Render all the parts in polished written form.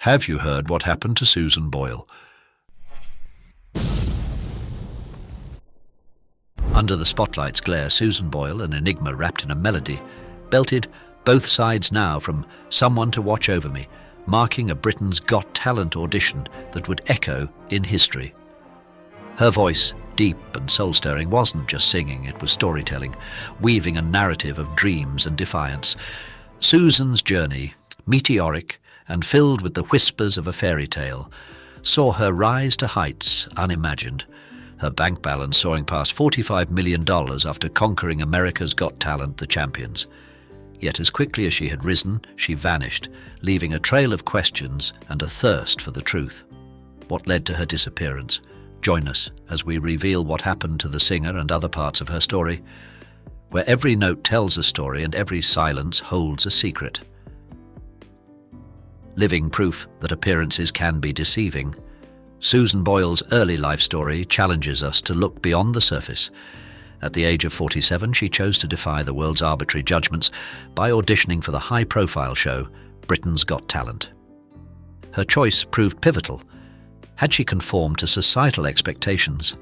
Have you heard what happened to Susan Boyle? Under the spotlight's glare, Susan Boyle, an enigma wrapped in a melody, belted "Both Sides Now" from "Someone to Watch Over Me," marking a Britain's Got Talent audition that would echo in history. Her voice, deep and soul-stirring, wasn't just singing, it was storytelling, weaving a narrative of dreams and defiance. Susan's journey, meteoric and filled with the whispers of a fairy tale, saw her rise to heights unimagined, her bank balance soaring past $45 million after conquering America's Got Talent, the champions. Yet as quickly as she had risen, she vanished, leaving a trail of questions and a thirst for the truth. What led to her disappearance? Join us as we reveal what happened to the singer and other parts of her story, where every note tells a story and every silence holds a secret. Living proof that appearances can be deceiving, Susan Boyle's early life story challenges us to look beyond the surface. At the age of 47, she chose to defy the world's arbitrary judgments by auditioning for the high-profile show Britain's Got Talent. Her choice proved pivotal. Had she conformed to societal expectations,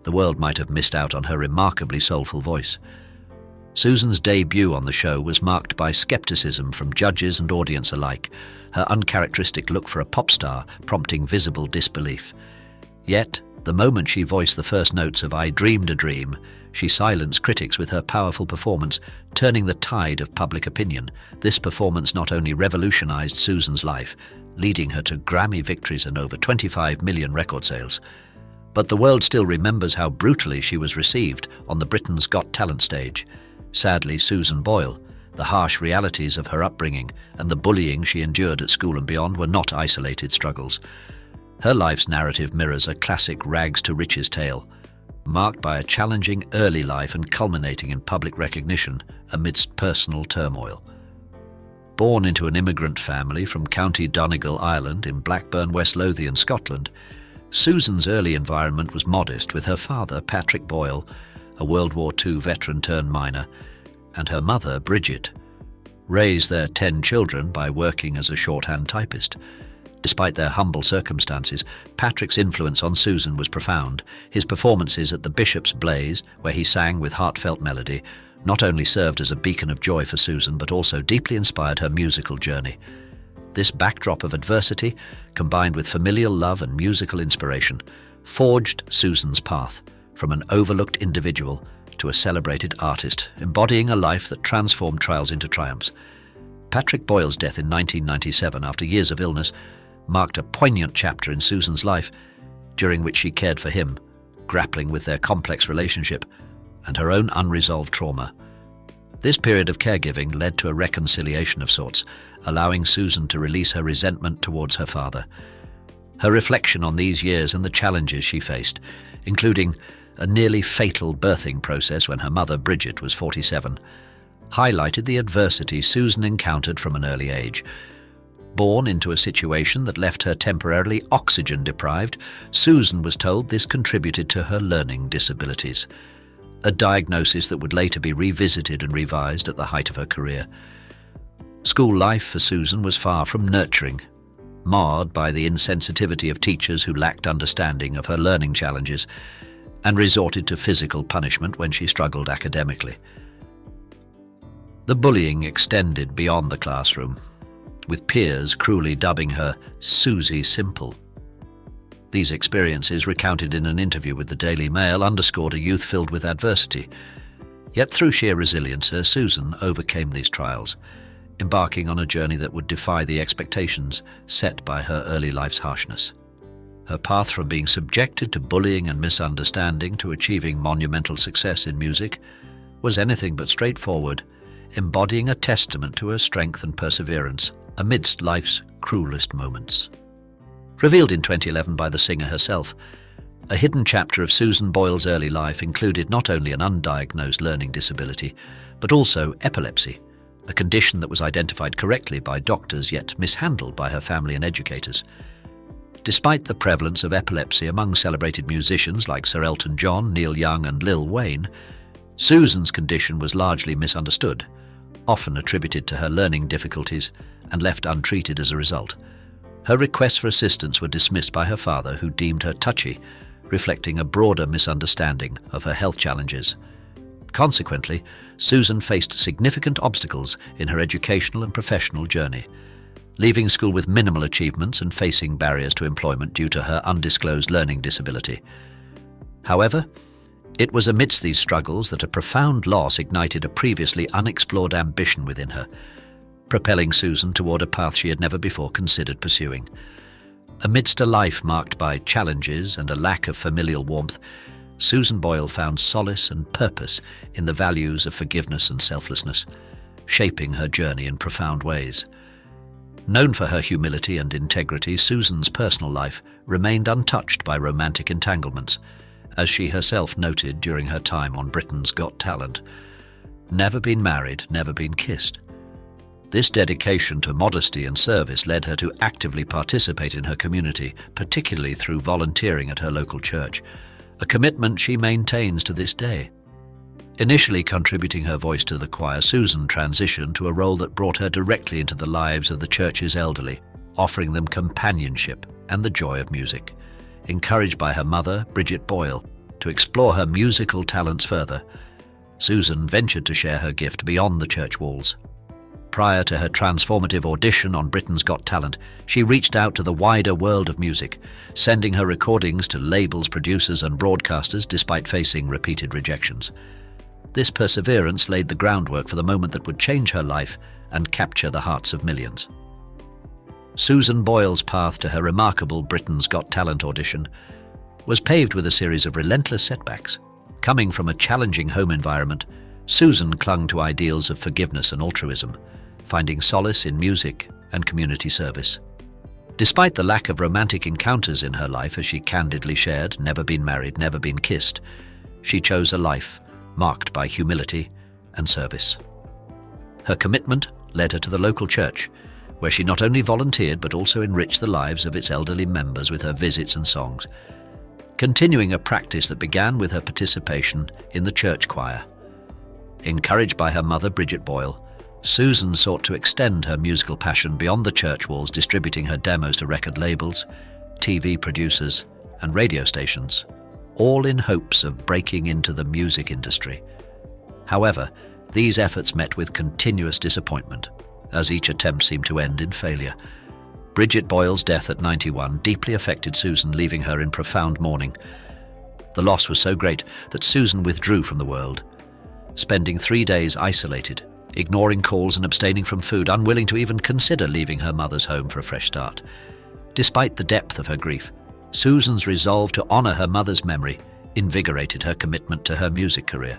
the world might have missed out on her remarkably soulful voice. Susan's debut on the show was marked by skepticism from judges and audience alike, her uncharacteristic look for a pop star prompting visible disbelief. Yet, the moment she voiced the first notes of "I Dreamed a Dream," she silenced critics with her powerful performance, turning the tide of public opinion. This performance not only revolutionized Susan's life, leading her to Grammy victories and over 25 million record sales, but the world still remembers how brutally she was received on the Britain's Got Talent stage. Sadly, Susan Boyle, the harsh realities of her upbringing and the bullying she endured at school and beyond were not isolated struggles. Her life's narrative mirrors a classic rags-to-riches tale, marked by a challenging early life and culminating in public recognition amidst personal turmoil. Born into an immigrant family from County Donegal, Ireland, in Blackburn, West Lothian, Scotland, Susan's early environment was modest, with her father, Patrick Boyle, a World War II veteran turned miner, and her mother, Bridget, raised their 10 children by working as a shorthand typist. Despite their humble circumstances, Patrick's influence on Susan was profound. His performances at the Bishop's Blaze, where he sang with heartfelt melody, not only served as a beacon of joy for Susan, but also deeply inspired her musical journey. This backdrop of adversity, combined with familial love and musical inspiration, forged Susan's path from an overlooked individual to a celebrated artist, embodying a life that transformed trials into triumphs. Patrick Boyle's death in 1997, after years of illness, marked a poignant chapter in Susan's life, during which she cared for him, grappling with their complex relationship and her own unresolved trauma. This period of caregiving led to a reconciliation of sorts, allowing Susan to release her resentment towards her father. Her reflection on these years and the challenges she faced, including a nearly fatal birthing process when her mother, Bridget, was 47, highlighted the adversity Susan encountered from an early age. Born into a situation that left her temporarily oxygen-deprived, Susan was told this contributed to her learning disabilities, a diagnosis that would later be revisited and revised at the height of her career. School life for Susan was far from nurturing, marred by the insensitivity of teachers who lacked understanding of her learning challenges and resorted to physical punishment when she struggled academically. The bullying extended beyond the classroom, with peers cruelly dubbing her Susie Simple. These experiences, recounted in an interview with the Daily Mail, underscored a youth filled with adversity. Yet through sheer resilience, Susan overcame these trials, embarking on a journey that would defy the expectations set by her early life's harshness. Her path from being subjected to bullying and misunderstanding to achieving monumental success in music was anything but straightforward, embodying a testament to her strength and perseverance amidst life's cruelest moments. Revealed in 2011 by the singer herself, a hidden chapter of Susan Boyle's early life included not only an undiagnosed learning disability, but also epilepsy, a condition that was identified correctly by doctors yet mishandled by her family and educators. Despite the prevalence of epilepsy among celebrated musicians like Sir Elton John, Neil Young and Lil Wayne, Susan's condition was largely misunderstood, often attributed to her learning difficulties and left untreated as a result. Her requests for assistance were dismissed by her father, who deemed her touchy, reflecting a broader misunderstanding of her health challenges. Consequently, Susan faced significant obstacles in her educational and professional journey, leaving school with minimal achievements and facing barriers to employment due to her undisclosed learning disability. However, it was amidst these struggles that a profound loss ignited a previously unexplored ambition within her, propelling Susan toward a path she had never before considered pursuing. Amidst a life marked by challenges and a lack of familial warmth, Susan Boyle found solace and purpose in the values of forgiveness and selflessness, shaping her journey in profound ways. Known for her humility and integrity, Susan's personal life remained untouched by romantic entanglements, as she herself noted during her time on Britain's Got Talent. Never been married, never been kissed. This dedication to modesty and service led her to actively participate in her community, particularly through volunteering at her local church, a commitment she maintains to this day. Initially contributing her voice to the choir, Susan transitioned to a role that brought her directly into the lives of the church's elderly, offering them companionship and the joy of music. Encouraged by her mother, Boyle, to explore her musical talents further, Susan ventured to share her gift beyond the church walls. Prior to her transformative audition on Britain's Got Talent, she reached out to the wider world of music, sending her recordings to labels, producers and broadcasters despite facing repeated rejections. This perseverance laid the groundwork for the moment that would change her life and capture the hearts of millions. Susan Boyle's path to her remarkable Britain's Got Talent audition was paved with a series of relentless setbacks. Coming from a challenging home environment, Susan clung to ideals of forgiveness and altruism, finding solace in music and community service. Despite the lack of romantic encounters in her life, as she candidly shared, never been married, never been kissed, she chose a life marked by humility and service. Her commitment led her to the local church, where she not only volunteered but also enriched the lives of its elderly members with her visits and songs, continuing a practice that began with her participation in the church choir. Encouraged by her mother, Boyle, Susan sought to extend her musical passion beyond the church walls, distributing her demos to record labels, TV producers, and radio stations, all in hopes of breaking into the music industry. However, these efforts met with continuous disappointment, as each attempt seemed to end in failure. Boyle's death at 91 deeply affected Susan, leaving her in profound mourning. The loss was so great that Susan withdrew from the world, spending 3 days isolated, ignoring calls and abstaining from food, unwilling to even consider leaving her mother's home for a fresh start. Despite the depth of her grief, Susan's resolve to honor her mother's memory invigorated her commitment to her music career.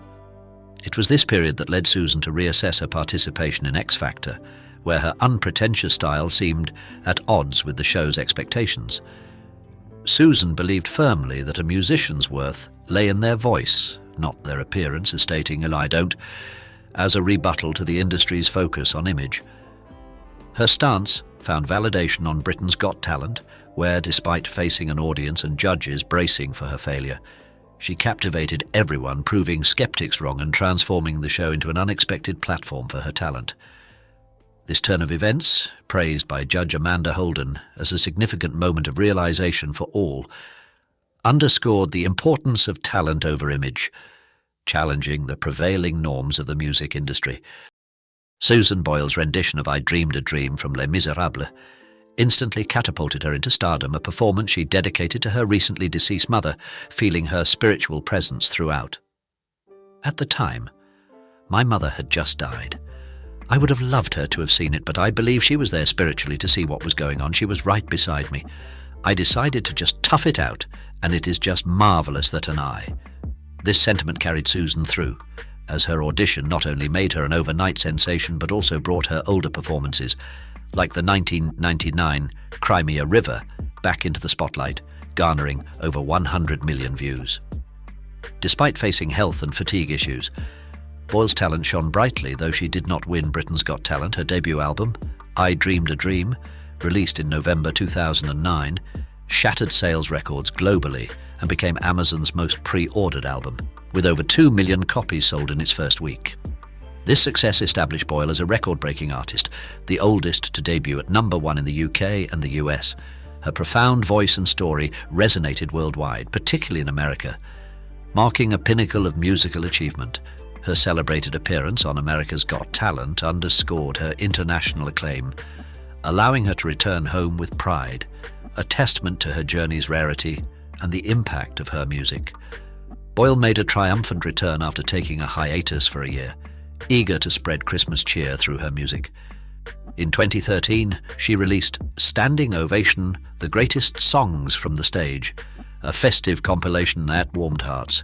It was this period that led Susan to reassess her participation in X Factor, where her unpretentious style seemed at odds with the show's expectations. Susan believed firmly that a musician's worth lay in their voice, not their appearance, stating, "I don't," as a rebuttal to the industry's focus on image. Her stance found validation on Britain's Got Talent, where, despite facing an audience and judges bracing for her failure, she captivated everyone, proving skeptics wrong and transforming the show into an unexpected platform for her talent. This turn of events, praised by Judge Amanda Holden as a significant moment of realization for all, underscored the importance of talent over image, challenging the prevailing norms of the music industry. Susan Boyle's rendition of I Dreamed a Dream from Les Miserables instantly catapulted her into stardom, a performance she dedicated to her recently deceased mother, feeling her spiritual presence throughout. At the time, my mother had just died. I would have loved her to have seen it, but I believe she was there spiritually to see what was going on. She was right beside me. I decided to just tough it out, and it is just marvelous that an eye. This sentiment carried Susan through, as her audition not only made her an overnight sensation but also brought her older performances, like the 1999 Cry Me a River, back into the spotlight, garnering over 100 million views. Despite facing health and fatigue issues, Boyle's talent shone brightly. Though she did not win Britain's Got Talent, her debut album, I Dreamed a Dream, released in November 2009, shattered sales records globally and became Amazon's most pre-ordered album, with over 2 million copies sold in its first week. This success established Boyle as a record-breaking artist, the oldest to debut at #1 in the UK and the US. Her profound voice and story resonated worldwide, particularly in America. Marking a pinnacle of musical achievement, her celebrated appearance on America's Got Talent underscored her international acclaim, allowing her to return home with pride, a testament to her journey's rarity and the impact of her music. Boyle made a triumphant return after taking a hiatus for a year, eager to spread Christmas cheer through her music. In 2013, she released Standing Ovation, The Greatest Songs from the Stage, a festive compilation that warmed hearts.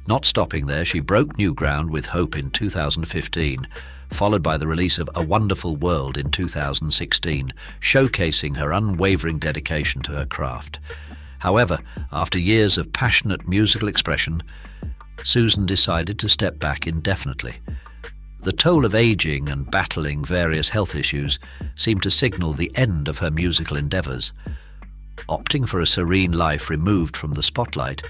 Not stopping there, she broke new ground with Hope in 2015, followed by the release of A Wonderful World in 2016, showcasing her unwavering dedication to her craft. However, after years of passionate musical expression, Susan decided to step back indefinitely. The toll of aging and battling various health issues seemed to signal the end of her musical endeavors. Opting for a serene life removed from the spotlight,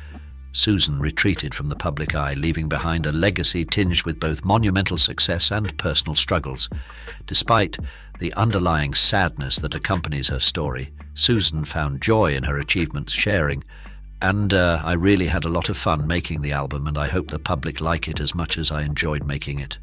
Susan retreated from the public eye, leaving behind a legacy tinged with both monumental success and personal struggles. Despite the underlying sadness that accompanies her story, Susan found joy in her achievements, sharing, and I really had a lot of fun making the album, and I hope the public like it as much as I enjoyed making it.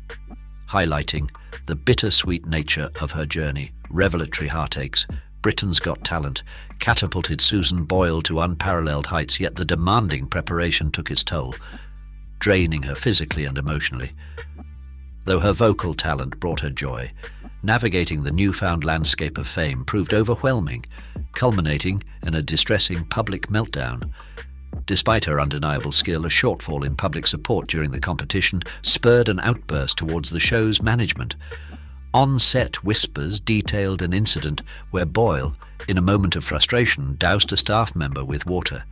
Highlighting the bittersweet nature of her journey, revelatory heartaches, Britain's Got Talent catapulted Susan Boyle to unparalleled heights, yet the demanding preparation took its toll, draining her physically and emotionally. Though her vocal talent brought her joy, navigating the newfound landscape of fame proved overwhelming, culminating in a distressing public meltdown. Despite her undeniable skill, a shortfall in public support during the competition spurred an outburst towards the show's management. On-set whispers detailed an incident where Boyle, in a moment of frustration, doused a staff member with water,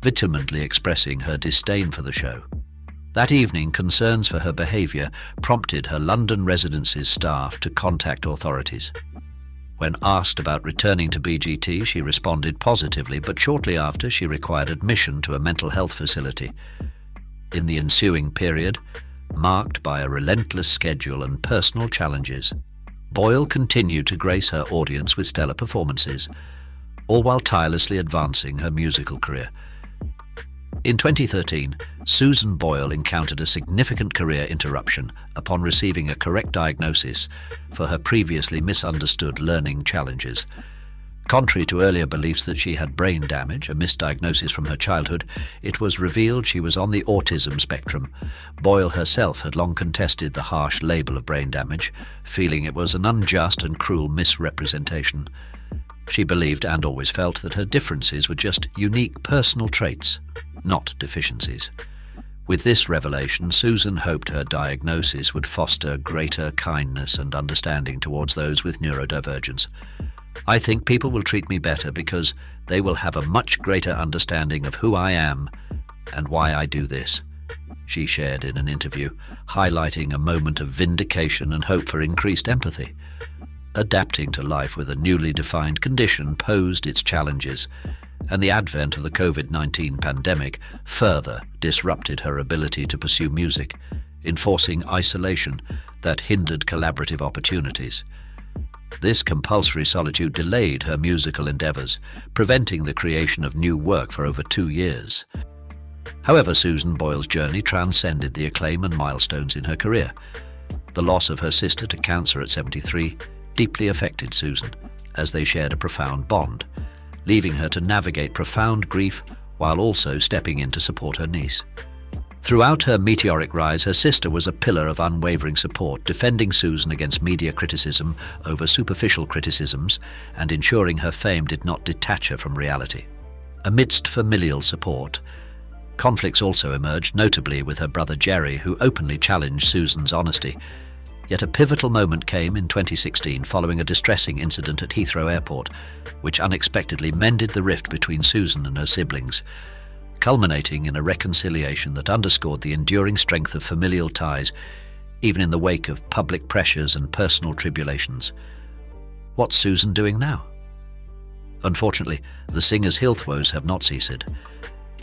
vehemently expressing her disdain for the show. That evening, concerns for her behaviour prompted her London residence's staff to contact authorities. When asked about returning to BGT, she responded positively, but shortly after she required admission to a mental health facility. In the ensuing period, marked by a relentless schedule and personal challenges, Boyle continued to grace her audience with stellar performances, all while tirelessly advancing her musical career. In 2013, Susan Boyle encountered a significant career interruption upon receiving a correct diagnosis for her previously misunderstood learning challenges. Contrary to earlier beliefs that she had brain damage, a misdiagnosis from her childhood, it was revealed she was on the autism spectrum. Boyle herself had long contested the harsh label of brain damage, feeling it was an unjust and cruel misrepresentation. She believed and always felt that her differences were just unique personal traits, not deficiencies. With this revelation, Susan hoped her diagnosis would foster greater kindness and understanding towards those with neurodivergence. "I think people will treat me better because they will have a much greater understanding of who I am and why I do this," she shared in an interview, highlighting a moment of vindication and hope for increased empathy. Adapting to life with a newly defined condition posed its challenges, and the advent of the COVID-19 pandemic further disrupted her ability to pursue music, enforcing isolation that hindered collaborative opportunities. This compulsory solitude delayed her musical endeavors, preventing the creation of new work for over 2 years. However, Susan Boyle's journey transcended the acclaim and milestones in her career. The loss of her sister to cancer at 73 deeply affected Susan, as they shared a profound bond, leaving her to navigate profound grief while also stepping in to support her niece. Throughout her meteoric rise, her sister was a pillar of unwavering support, defending Susan against media criticism over superficial criticisms and ensuring her fame did not detach her from reality. Amidst familial support, conflicts also emerged, notably with her brother Jerry, who openly challenged Susan's honesty. Yet a pivotal moment came in 2016 following a distressing incident at Heathrow Airport, which unexpectedly mended the rift between Susan and her siblings, culminating in a reconciliation that underscored the enduring strength of familial ties, even in the wake of public pressures and personal tribulations. What's Susan doing now? Unfortunately, the singer's health woes have not ceased.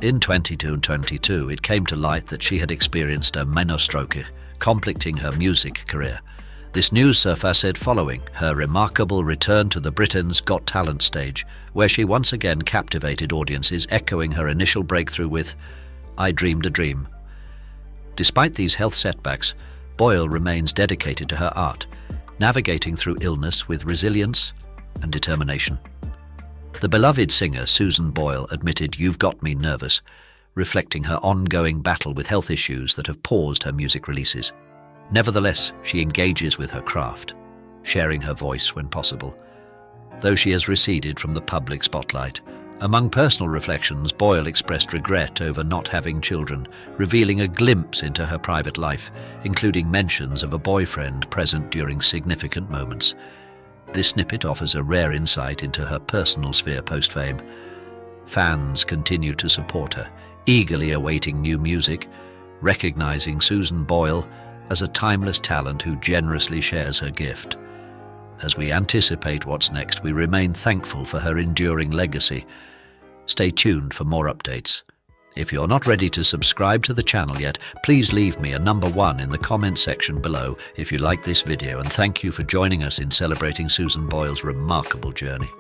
In 2022, it came to light that she had experienced a meteoric, conflicting her music career. This news surfaced following her remarkable return to the Britain's Got Talent stage, where she once again captivated audiences, echoing her initial breakthrough with "I Dreamed a Dream." Despite these health setbacks, Boyle remains dedicated to her art, navigating through illness with resilience and determination. The beloved singer Susan Boyle admitted, "You've got me nervous," reflecting her ongoing battle with health issues that have paused her music releases. Nevertheless, she engages with her craft, sharing her voice when possible, though she has receded from the public spotlight. Among personal reflections, Boyle expressed regret over not having children, revealing a glimpse into her private life, including mentions of a boyfriend present during significant moments. This snippet offers a rare insight into her personal sphere post-fame. Fans continue to support her, eagerly awaiting new music, recognizing Susan Boyle as a timeless talent who generously shares her gift. As we anticipate what's next, we remain thankful for her enduring legacy. Stay tuned for more updates. If you're not ready to subscribe to the channel yet, please leave me a number 1 in the comment section below if you like this video, and thank you for joining us in celebrating Susan Boyle's remarkable journey.